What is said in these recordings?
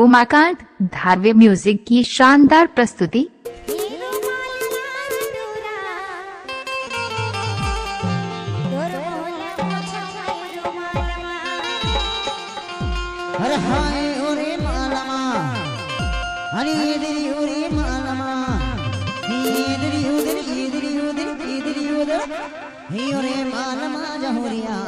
Umakant धारवे music की शानदार प्रस्तुति। हर हाय ओरे मालमा हरी इधरी ओरे मालमा इधरी उधर इधरी उधर इधरी उधर ही ओरे मालमा जहुरिया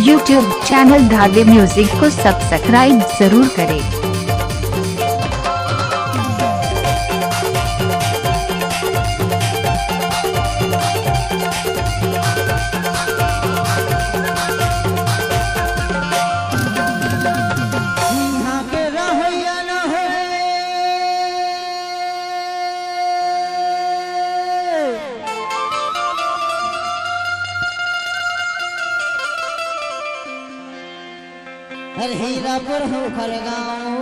YouTube चैनल धारवे म्यूजिक को सब्सक्राइब जरूर करें। हीरापुर हो खरगांव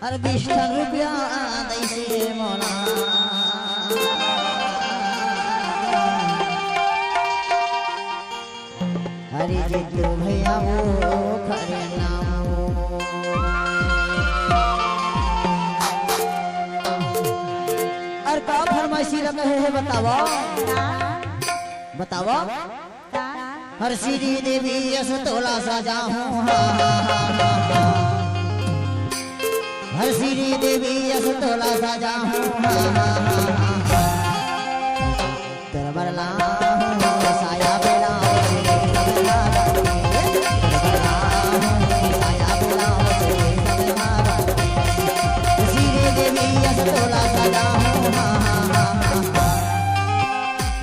अरे 20 रुपया दैसे मोला हरी जी तू भैया वो खरे नाम का फरमाइशी लगे है बतावा बतावा हर श्री देवी यस तोला सजा हूँ हर श्री देवी यस तोला सजा हूँ तरबरला साया बेला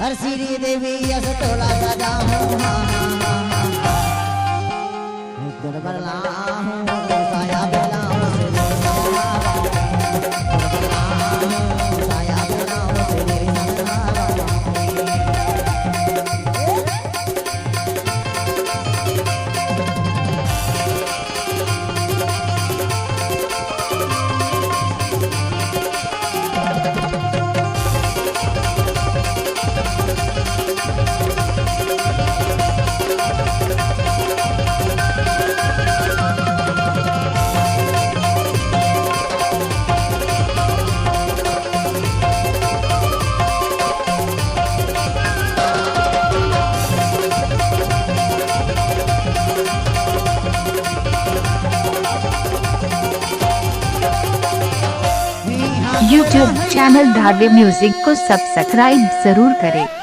हर श्री देवी यस तोला सजा हूँ दुर्बला हूँ साया बेला साया बेला YouTube चैनल धारवे म्यूजिक को सब्सक्राइब जरूर करें।